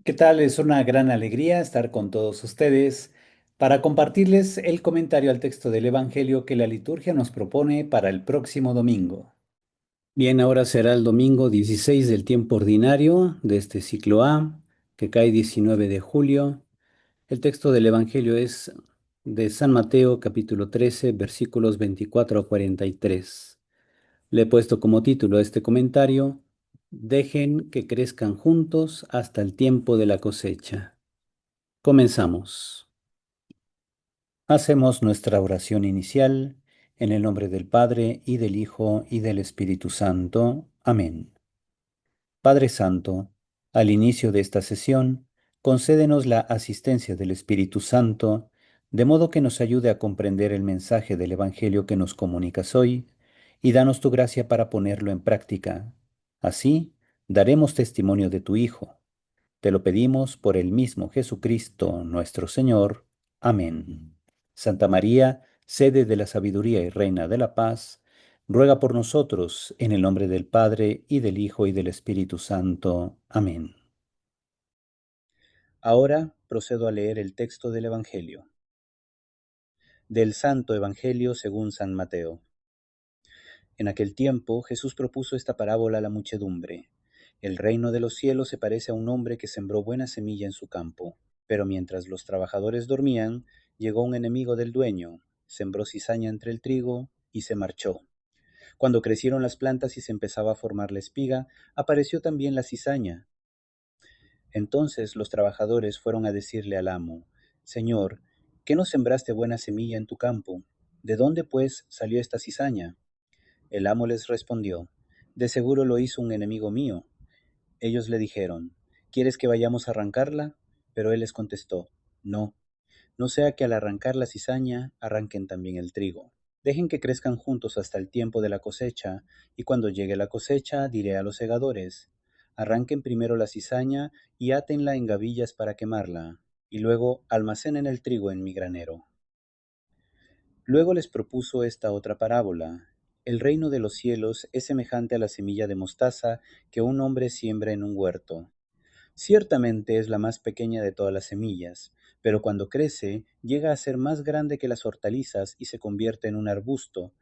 ¿Qué tal? Es una gran alegría estar con todos ustedes para compartirles el comentario al texto del Evangelio que la liturgia nos propone para el próximo domingo. Bien, ahora será el domingo 16 del tiempo ordinario de este ciclo A, que cae 19 de julio. El texto del Evangelio es de San Mateo, capítulo 13, versículos 24 a 43. Le he puesto como título a este comentario: Dejen que crezcan juntos hasta el tiempo de la cosecha. Comenzamos. Hacemos nuestra oración inicial en el nombre del Padre y del Hijo y del Espíritu Santo. Amén. Padre Santo, al inicio de esta sesión, concédenos la asistencia del Espíritu Santo, de modo que nos ayude a comprender el mensaje del Evangelio que nos comunicas hoy, y danos tu gracia para ponerlo en práctica. Así, daremos testimonio de tu Hijo. Te lo pedimos por el mismo Jesucristo nuestro Señor. Amén. Santa María, sede de la sabiduría y reina de la paz, ruega por nosotros en el nombre del Padre y del Hijo y del Espíritu Santo. Amén. Ahora procedo a leer el texto del Evangelio. Del Santo Evangelio según San Mateo. En aquel tiempo Jesús propuso esta parábola a la muchedumbre. El reino de los cielos se parece a un hombre que sembró buena semilla en su campo. Pero mientras los trabajadores dormían, llegó un enemigo del dueño, sembró cizaña entre el trigo y se marchó. Cuando crecieron las plantas y se empezaba a formar la espiga, apareció también la cizaña. Entonces los trabajadores fueron a decirle al amo: Señor, ¿qué no sembraste buena semilla en tu campo? ¿De dónde, pues, salió esta cizaña? El amo les respondió: De seguro lo hizo un enemigo mío. Ellos le dijeron: ¿Quieres que vayamos a arrancarla? Pero él les contestó: No, no sea que al arrancar la cizaña arranquen también el trigo. Dejen que crezcan juntos hasta el tiempo de la cosecha, y cuando llegue la cosecha diré a los segadores: Arranquen primero la cizaña y átenla en gavillas para quemarla, y luego almacenen el trigo en mi granero. Luego les propuso esta otra parábola: El reino de los cielos es semejante a la semilla de mostaza que un hombre siembra en un huerto. Ciertamente es la más pequeña de todas las semillas, pero cuando crece llega a ser más grande que las hortalizas y se convierte en un arbusto,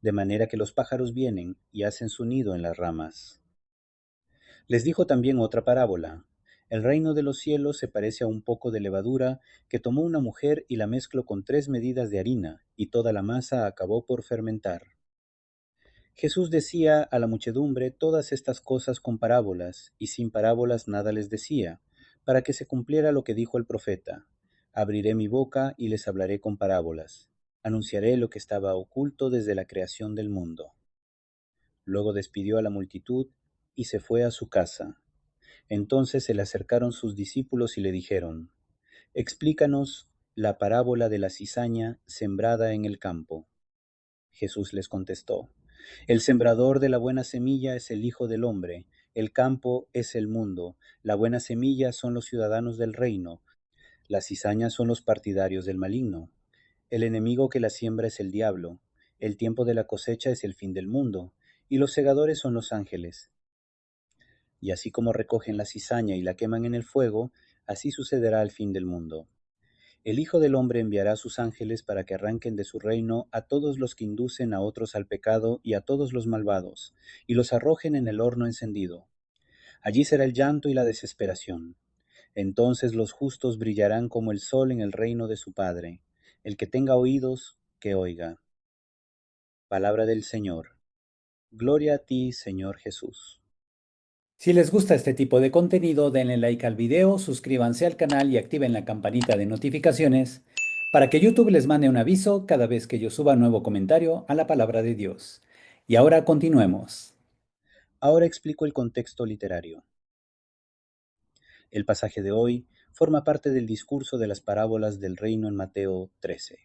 de manera que los pájaros vienen y hacen su nido en las ramas. Les dijo también otra parábola: El reino de los cielos se parece a un poco de levadura que tomó una mujer y la mezcló con 3 medidas de harina, y toda la masa acabó por fermentar. Jesús decía a la muchedumbre todas estas cosas con parábolas, y sin parábolas nada les decía, para que se cumpliera lo que dijo el profeta: Abriré mi boca y les hablaré con parábolas. Anunciaré lo que estaba oculto desde la creación del mundo. Luego despidió a la multitud y se fue a su casa. Entonces se le acercaron sus discípulos y le dijeron: Explícanos la parábola de la cizaña sembrada en el campo. Jesús les contestó: El sembrador de la buena semilla es el Hijo del Hombre, el campo es el mundo, la buena semilla son los ciudadanos del reino, las cizañas son los partidarios del maligno. El enemigo que la siembra es el diablo, el tiempo de la cosecha es el fin del mundo, y los segadores son los ángeles. Y así como recogen la cizaña y la queman en el fuego, así sucederá al fin del mundo. El Hijo del Hombre enviará a sus ángeles para que arranquen de su reino a todos los que inducen a otros al pecado y a todos los malvados, y los arrojen en el horno encendido. Allí será el llanto y la desesperación. Entonces los justos brillarán como el sol en el reino de su Padre. El que tenga oídos, que oiga. Palabra del Señor. Gloria a ti, Señor Jesús. Si les gusta este tipo de contenido, denle like al video, suscríbanse al canal y activen la campanita de notificaciones para que YouTube les mande un aviso cada vez que yo suba nuevo comentario a la palabra de Dios. Y ahora continuemos. Ahora explico el contexto literario. El pasaje de hoy forma parte del discurso de las parábolas del reino en Mateo 13.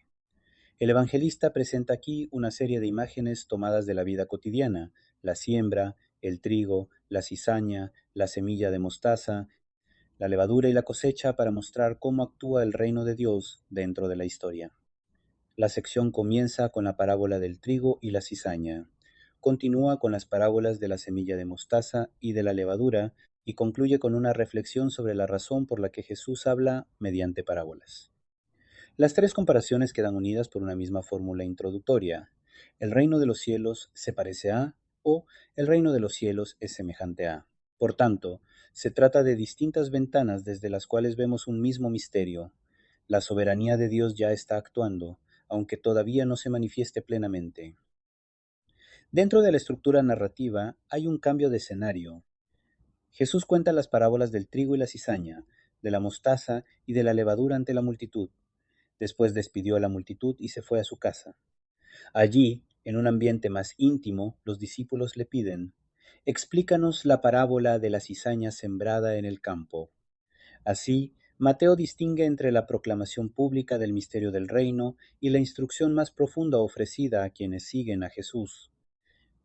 El evangelista presenta aquí una serie de imágenes tomadas de la vida cotidiana: la siembra, el trigo, la cizaña, la semilla de mostaza, la levadura y la cosecha, para mostrar cómo actúa el reino de Dios dentro de la historia. La sección comienza con la parábola del trigo y la cizaña. Continúa con las parábolas de la semilla de mostaza y de la levadura, y concluye con una reflexión sobre la razón por la que Jesús habla mediante parábolas. Las tres comparaciones quedan unidas por una misma fórmula introductoria. El reino de los cielos se parece a, o el reino de los cielos es semejante a. Por tanto, se trata de distintas ventanas desde las cuales vemos un mismo misterio. La soberanía de Dios ya está actuando, aunque todavía no se manifieste plenamente. Dentro de la estructura narrativa hay un cambio de escenario. Jesús cuenta las parábolas del trigo y la cizaña, de la mostaza y de la levadura ante la multitud. Después despidió a la multitud y se fue a su casa. Allí, en un ambiente más íntimo, los discípulos le piden: explícanos la parábola de la cizaña sembrada en el campo. Así, Mateo distingue entre la proclamación pública del misterio del reino y la instrucción más profunda ofrecida a quienes siguen a Jesús.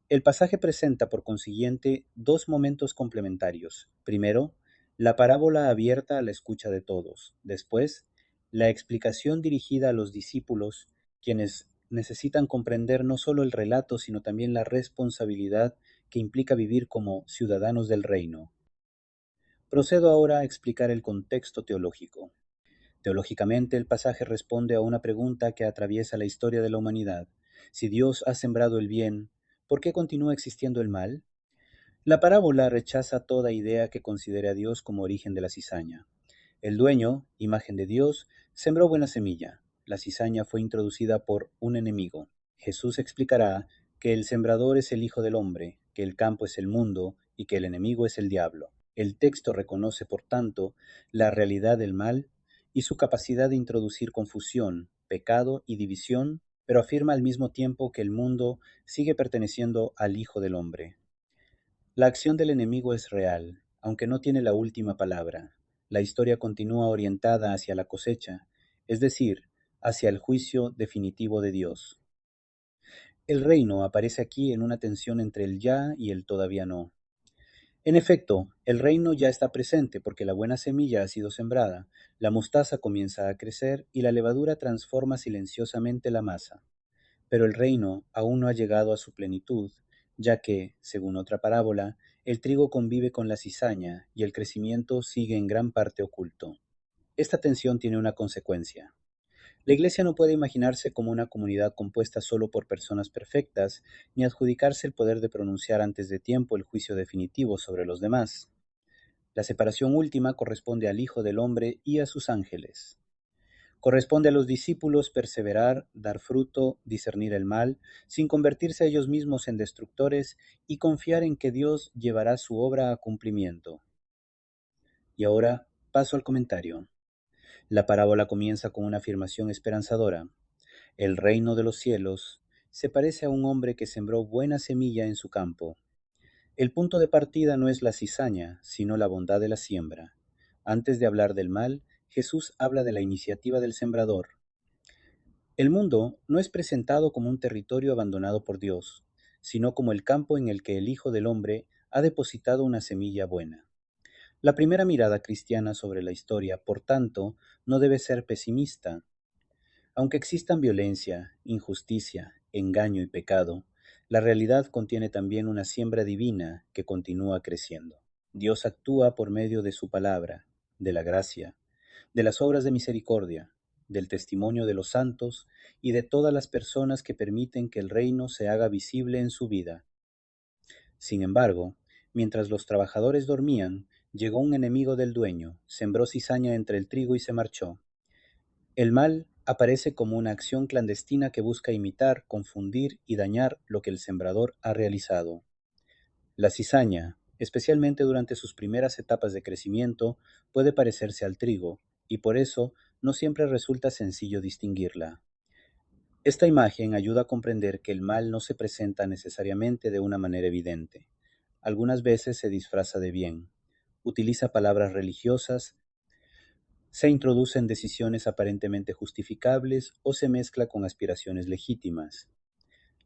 El pasaje presenta, por consiguiente, dos momentos complementarios. Primero, la parábola abierta a la escucha de todos. Después, la explicación dirigida a los discípulos, quienes necesitan comprender no solo el relato, sino también la responsabilidad que implica vivir como ciudadanos del reino. Procedo ahora a explicar el contexto teológico. Teológicamente, el pasaje responde a una pregunta que atraviesa la historia de la humanidad. Si Dios ha sembrado el bien, ¿por qué continúa existiendo el mal? La parábola rechaza toda idea que considere a Dios como origen de la cizaña. El dueño, imagen de Dios, sembró buena semilla. La cizaña fue introducida por un enemigo. Jesús explicará que el sembrador es el Hijo del Hombre, que el campo es el mundo y que el enemigo es el diablo. El texto reconoce, por tanto, la realidad del mal y su capacidad de introducir confusión, pecado y división, pero afirma al mismo tiempo que el mundo sigue perteneciendo al Hijo del Hombre. La acción del enemigo es real, aunque no tiene la última palabra. La historia continúa orientada hacia la cosecha, es decir, hacia el juicio definitivo de Dios. El reino aparece aquí en una tensión entre el ya y el todavía no. En efecto, el reino ya está presente porque la buena semilla ha sido sembrada, la mostaza comienza a crecer y la levadura transforma silenciosamente la masa. Pero el reino aún no ha llegado a su plenitud, ya que, según otra parábola, el trigo convive con la cizaña y el crecimiento sigue en gran parte oculto. Esta tensión tiene una consecuencia. La Iglesia no puede imaginarse como una comunidad compuesta solo por personas perfectas, ni adjudicarse el poder de pronunciar antes de tiempo el juicio definitivo sobre los demás. La separación última corresponde al Hijo del Hombre y a sus ángeles. Corresponde a los discípulos perseverar, dar fruto, discernir el mal, sin convertirse a ellos mismos en destructores y confiar en que Dios llevará su obra a cumplimiento. Y ahora paso al comentario. La parábola comienza con una afirmación esperanzadora. El reino de los cielos se parece a un hombre que sembró buena semilla en su campo. El punto de partida no es la cizaña, sino la bondad de la siembra. Antes de hablar del mal, Jesús habla de la iniciativa del sembrador. El mundo no es presentado como un territorio abandonado por Dios, sino como el campo en el que el Hijo del Hombre ha depositado una semilla buena. La primera mirada cristiana sobre la historia, por tanto, no debe ser pesimista. Aunque existan violencia, injusticia, engaño y pecado, la realidad contiene también una siembra divina que continúa creciendo. Dios actúa por medio de su palabra, de la gracia, de las obras de misericordia, del testimonio de los santos y de todas las personas que permiten que el reino se haga visible en su vida. Sin embargo, mientras los trabajadores dormían, llegó un enemigo del dueño, sembró cizaña entre el trigo y se marchó. El mal aparece como una acción clandestina que busca imitar, confundir y dañar lo que el sembrador ha realizado. La cizaña, especialmente durante sus primeras etapas de crecimiento, puede parecerse al trigo, y por eso no siempre resulta sencillo distinguirla. Esta imagen ayuda a comprender que el mal no se presenta necesariamente de una manera evidente. Algunas veces se disfraza de bien, utiliza palabras religiosas, se introducen decisiones aparentemente justificables o se mezcla con aspiraciones legítimas.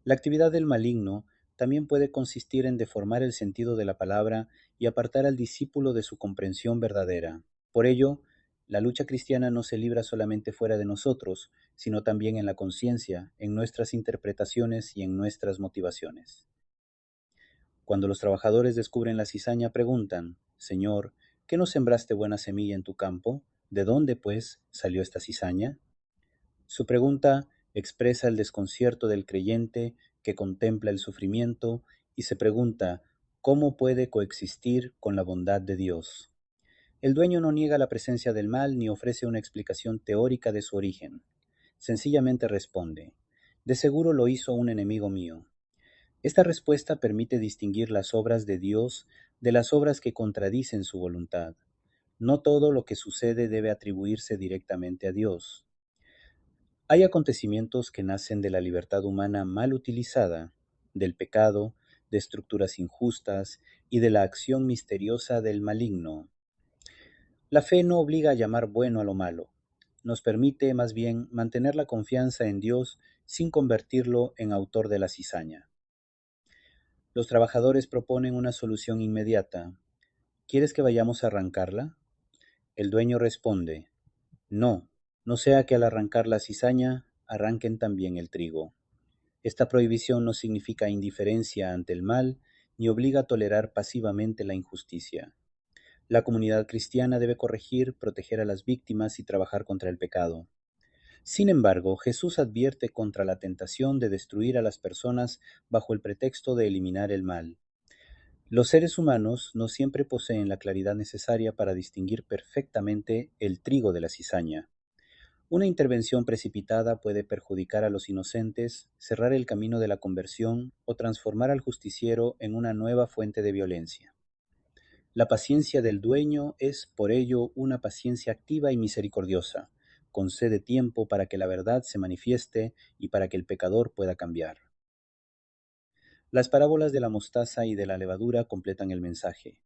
La actividad del maligno también puede consistir en deformar el sentido de la palabra y apartar al discípulo de su comprensión verdadera. Por ello, la lucha cristiana no se libra solamente fuera de nosotros, sino también en la conciencia, en nuestras interpretaciones y en nuestras motivaciones. Cuando los trabajadores descubren la cizaña, preguntan: Señor, ¿qué no sembraste buena semilla en tu campo? ¿De dónde, pues, salió esta cizaña? Su pregunta expresa el desconcierto del creyente que contempla el sufrimiento y se pregunta cómo puede coexistir con la bondad de Dios. El dueño no niega la presencia del mal ni ofrece una explicación teórica de su origen. Sencillamente responde, de seguro lo hizo un enemigo mío. Esta respuesta permite distinguir las obras de Dios de las obras que contradicen su voluntad. No todo lo que sucede debe atribuirse directamente a Dios. Hay acontecimientos que nacen de la libertad humana mal utilizada, del pecado, de estructuras injustas y de la acción misteriosa del maligno. La fe no obliga a llamar bueno a lo malo, nos permite más bien mantener la confianza en Dios sin convertirlo en autor de la cizaña. Los trabajadores proponen una solución inmediata. ¿Quieres que vayamos a arrancarla? El dueño responde, no, no sea que al arrancar la cizaña arranquen también el trigo. Esta prohibición no significa indiferencia ante el mal ni obliga a tolerar pasivamente la injusticia. La comunidad cristiana debe corregir, proteger a las víctimas y trabajar contra el pecado. Sin embargo, Jesús advierte contra la tentación de destruir a las personas bajo el pretexto de eliminar el mal. Los seres humanos no siempre poseen la claridad necesaria para distinguir perfectamente el trigo de la cizaña. Una intervención precipitada puede perjudicar a los inocentes, cerrar el camino de la conversión o transformar al justiciero en una nueva fuente de violencia. La paciencia del dueño es, por ello, una paciencia activa y misericordiosa. Concede tiempo para que la verdad se manifieste y para que el pecador pueda cambiar. Las parábolas de la mostaza y de la levadura completan el mensaje.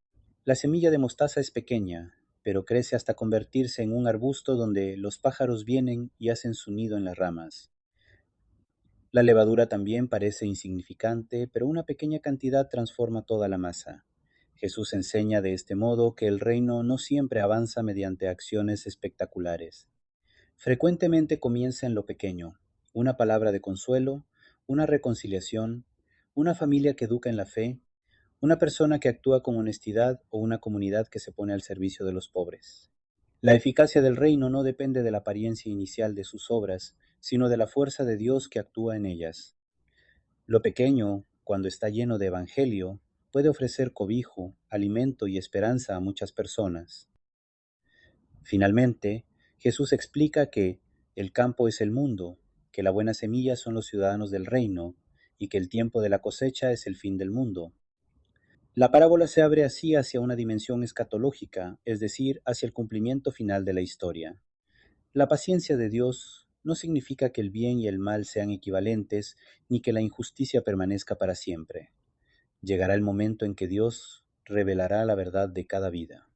La semilla de mostaza es pequeña, pero crece hasta convertirse en un arbusto donde los pájaros vienen y hacen su nido en las ramas. La levadura también parece insignificante, pero una pequeña cantidad transforma toda la masa. Jesús enseña de este modo que el reino no siempre avanza mediante acciones espectaculares. Frecuentemente comienza en lo pequeño, una palabra de consuelo, una reconciliación, una familia que educa en la fe, una persona que actúa con honestidad o una comunidad que se pone al servicio de los pobres. La eficacia del reino no depende de la apariencia inicial de sus obras, sino de la fuerza de Dios que actúa en ellas. Lo pequeño, cuando está lleno de evangelio, puede ofrecer cobijo, alimento y esperanza a muchas personas. Finalmente, Jesús explica que el campo es el mundo, que la buena semilla son los ciudadanos del reino y que el tiempo de la cosecha es el fin del mundo. La parábola se abre así hacia una dimensión escatológica, es decir, hacia el cumplimiento final de la historia. La paciencia de Dios no significa que el bien y el mal sean equivalentes, ni que la injusticia permanezca para siempre. Llegará el momento en que Dios revelará la verdad de cada vida.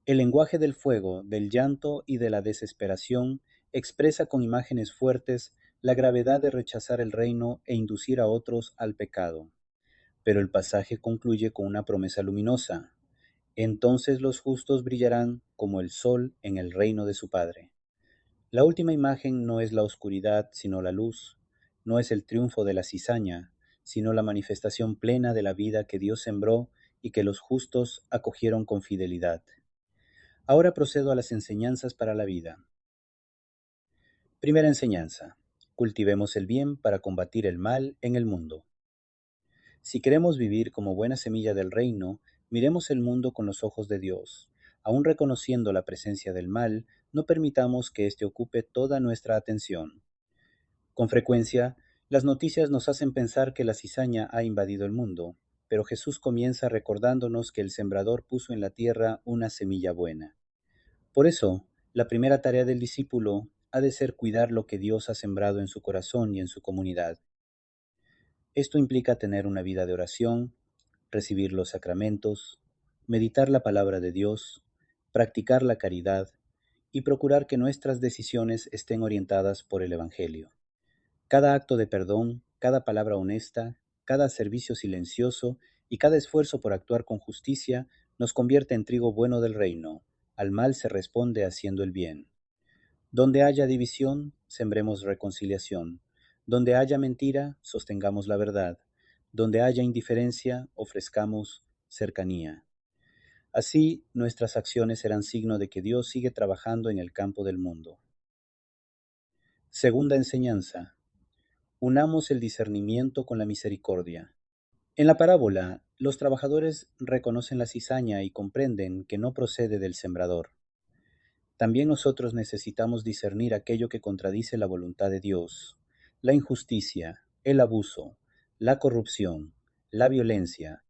El lenguaje del fuego, del llanto y de la desesperación expresa con imágenes fuertes la gravedad de rechazar el reino e inducir a otros al pecado. Pero el pasaje concluye con una promesa luminosa. Entonces los justos brillarán como el sol en el reino de su Padre. La última imagen no es la oscuridad, sino la luz. No es el triunfo de la cizaña, sino la manifestación plena de la vida que Dios sembró y que los justos acogieron con fidelidad. Ahora procedo a las enseñanzas para la vida. Primera enseñanza. Cultivemos el bien para combatir el mal en el mundo. Si queremos vivir como buena semilla del reino, miremos el mundo con los ojos de Dios. Aun reconociendo la presencia del mal, no permitamos que éste ocupe toda nuestra atención. Con frecuencia, las noticias nos hacen pensar que la cizaña ha invadido el mundo, pero Jesús comienza recordándonos que el sembrador puso en la tierra una semilla buena. Por eso, la primera tarea del discípulo ha de ser cuidar lo que Dios ha sembrado en su corazón y en su comunidad. Esto implica tener una vida de oración, recibir los sacramentos, meditar la palabra de Dios, practicar la caridad y procurar que nuestras decisiones estén orientadas por el Evangelio. Cada acto de perdón, cada palabra honesta, cada servicio silencioso y cada esfuerzo por actuar con justicia nos convierte en trigo bueno del reino. Al mal se responde haciendo el bien. Donde haya división, sembremos reconciliación. Donde haya mentira, sostengamos la verdad. Donde haya indiferencia, ofrezcamos cercanía. Así, nuestras acciones serán signo de que Dios sigue trabajando en el campo del mundo. Segunda enseñanza. Unamos el discernimiento con la misericordia. En la parábola, los trabajadores reconocen la cizaña y comprenden que no procede del sembrador. También nosotros necesitamos discernir aquello que contradice la voluntad de Dios, la injusticia, el abuso, la corrupción, la violencia,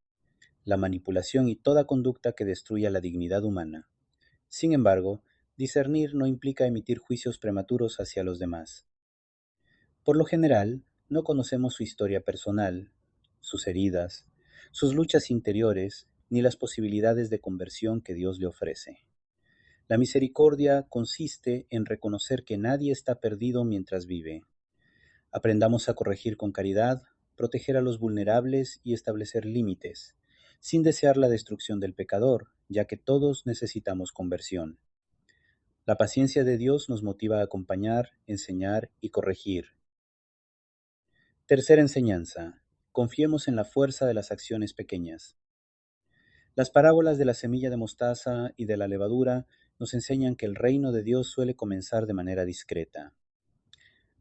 la manipulación y toda conducta que destruya la dignidad humana. Sin embargo, discernir no implica emitir juicios prematuros hacia los demás. Por lo general, no conocemos su historia personal, sus heridas, sus luchas interiores, ni las posibilidades de conversión que Dios le ofrece. La misericordia consiste en reconocer que nadie está perdido mientras vive. Aprendamos a corregir con caridad, proteger a los vulnerables y establecer límites, sin desear la destrucción del pecador, ya que todos necesitamos conversión. La paciencia de Dios nos motiva a acompañar, enseñar y corregir. Tercera enseñanza. Confiemos en la fuerza de las acciones pequeñas. Las parábolas de la semilla de mostaza y de la levadura nos enseñan que el reino de Dios suele comenzar de manera discreta.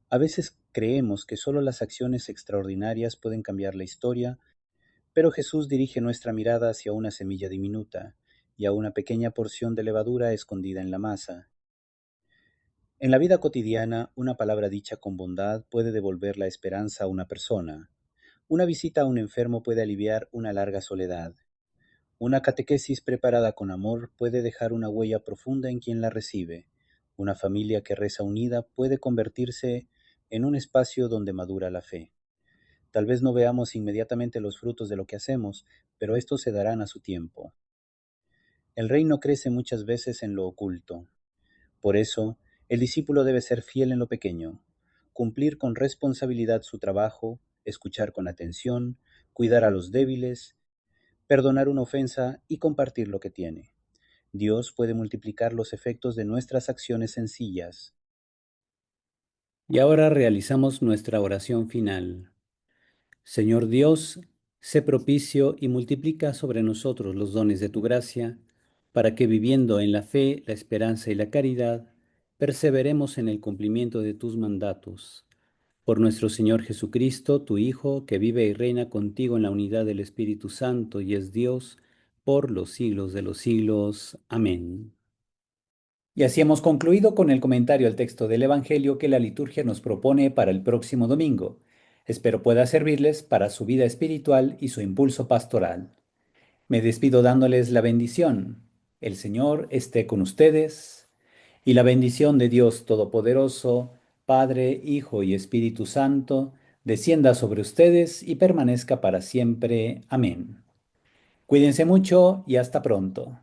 A veces creemos que solo las acciones extraordinarias pueden cambiar la historia, pero Jesús dirige nuestra mirada hacia una semilla diminuta y a una pequeña porción de levadura escondida en la masa. En la vida cotidiana, una palabra dicha con bondad puede devolver la esperanza a una persona. Una visita a un enfermo puede aliviar una larga soledad. Una catequesis preparada con amor puede dejar una huella profunda en quien la recibe. Una familia que reza unida puede convertirse en un espacio donde madura la fe. Tal vez no veamos inmediatamente los frutos de lo que hacemos, pero estos se darán a su tiempo. El reino crece muchas veces en lo oculto. Por eso, el discípulo debe ser fiel en lo pequeño, cumplir con responsabilidad su trabajo, escuchar con atención, cuidar a los débiles, perdonar una ofensa y compartir lo que tiene. Dios puede multiplicar los efectos de nuestras acciones sencillas. Y ahora realizamos nuestra oración final. Señor Dios, sé propicio y multiplica sobre nosotros los dones de tu gracia, para que viviendo en la fe, la esperanza y la caridad, perseveremos en el cumplimiento de tus mandatos. Por nuestro Señor Jesucristo, tu Hijo, que vive y reina contigo en la unidad del Espíritu Santo y es Dios, por los siglos de los siglos. Amén. Y así hemos concluido con el comentario al texto del Evangelio que la liturgia nos propone para el próximo domingo. Espero pueda servirles para su vida espiritual y su impulso pastoral. Me despido dándoles la bendición. El Señor esté con ustedes y la bendición de Dios Todopoderoso, Padre, Hijo y Espíritu Santo, descienda sobre ustedes y permanezca para siempre. Amén. Cuídense mucho y hasta pronto.